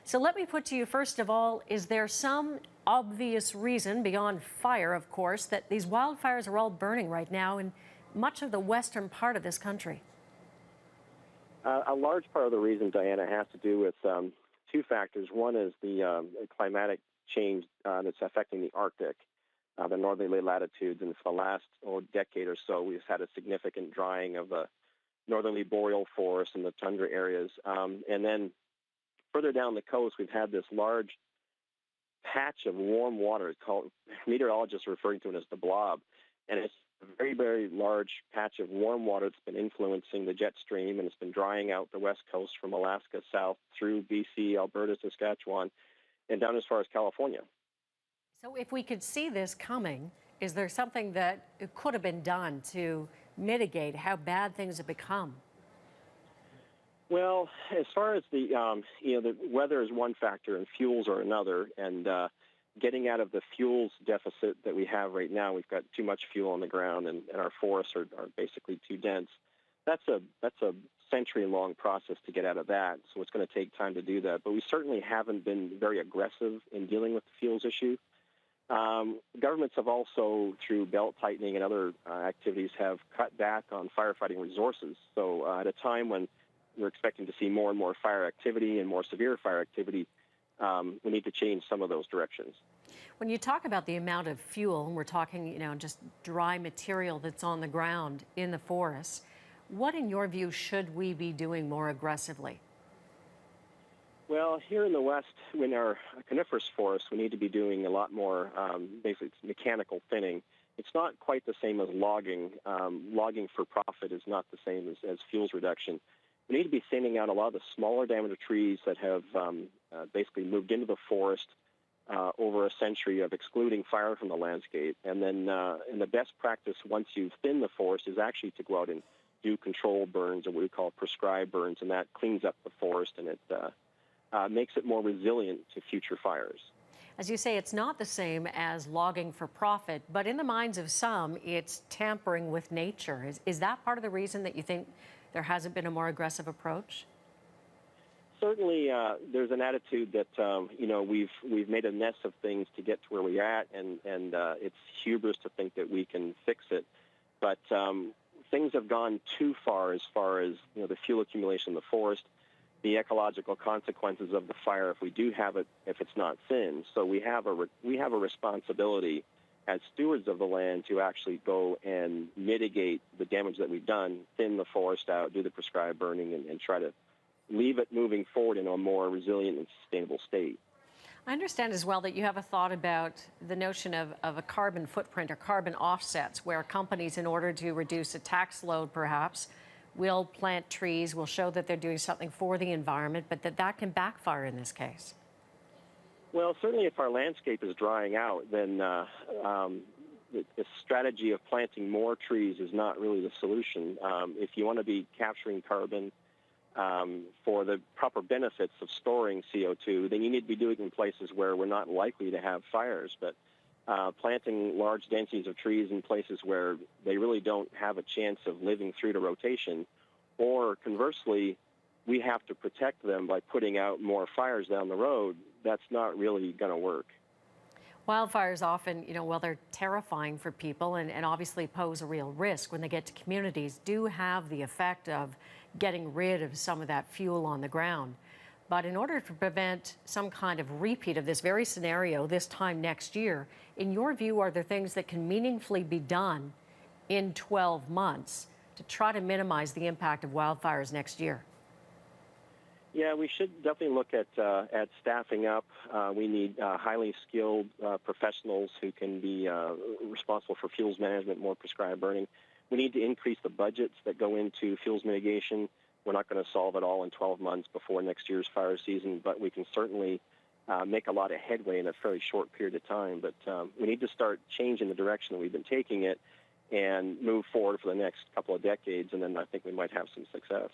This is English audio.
So let me put to you, first of all, is there some obvious reason, beyond fire, of course, that these wildfires are all burning right now in much of the western part of this country? A large part of the reason, Diana, has to do with two factors. One is the climatic change that's affecting the Arctic, the northerly latitudes, and for the last decade or so, we've had a significant drying of the northerly boreal forest and the tundra areas. And then further down the coast, we've had this large patch of warm water. It's called, meteorologists are referring to it as the blob, and it's a very, very large patch of warm water that's been influencing the jet stream, and it's been drying out the west coast from Alaska south through BC, Alberta, Saskatchewan, and down as far as California. So if we could see this coming, is there something that could have been done to mitigate how bad things have become? Well, as far as the weather is one factor and fuels are another, and getting out of the fuels deficit that we have right now, we've got too much fuel on the ground, and our forests are basically too dense. That's a century-long process to get out of that, so it's going to take time to do that. But we certainly haven't been very aggressive in dealing with the fuels issue. Governments have also, through belt tightening and other activities, have cut back on firefighting resources. So at a time when we're expecting to see more and more fire activity and more severe fire activity, we need to change some of those directions. When you talk about the amount of fuel, and we're talking, just dry material that's on the ground in the forests, what, in your view, should we be doing more aggressively? Well, here in the West, in our coniferous forests, we need to be doing a lot more, basically it's mechanical thinning. It's not quite the same as logging. Logging for profit is not the same as fuels reduction. We need to be thinning out a lot of the smaller diameter trees that have basically moved into the forest over a century of excluding fire from the landscape. And then and the best practice once you've thinned the forest is actually to go out and do controlled burns, or what we call prescribed burns, and that cleans up the forest, and it makes it more resilient to future fires. As you say, it's not the same as logging for profit, but in the minds of some, it's tampering with nature. Is that part of the reason that you think there hasn't been a more aggressive approach? Certainly, there's an attitude that we've made a mess of things to get to where we're at, and it's hubris to think that we can fix it. But things have gone too far as the fuel accumulation in the forest, the ecological consequences of the fire if we do have it, if it's not thinned. So we have a responsibility as stewards of the land to actually go and mitigate the damage that we've done, thin the forest out, do the prescribed burning, and try to leave it moving forward in a more resilient and sustainable state. I understand as well that you have a thought about the notion of a carbon footprint or carbon offsets, where companies, in order to reduce a tax load perhaps, will plant trees, will show that they're doing something for the environment, but that can backfire in this case. Well, certainly if our landscape is drying out, then the strategy of planting more trees is not really the solution. If you want to be capturing carbon for the proper benefits of storing CO2, then you need to be doing it in places where we're not likely to have fires. But planting large densities of trees in places where they really don't have a chance of living through the rotation, or conversely, we have to protect them by putting out more fires down the road, that's not really going to work. Wildfires often, while they're terrifying for people and obviously pose a real risk when they get to communities, do have the effect of getting rid of some of that fuel on the ground. But in order to prevent some kind of repeat of this very scenario this time next year, in your view, are there things that can meaningfully be done in 12 months to try to minimize the impact of wildfires next year? Yeah, we should definitely look at staffing up. We need highly skilled professionals who can be responsible for fuels management, more prescribed burning. We need to increase the budgets that go into fuels mitigation. We're not going to solve it all in 12 months before next year's fire season, but we can certainly make a lot of headway in a fairly short period of time. But we need to start changing the direction that we've been taking it and move forward for the next couple of decades, and then I think we might have some success.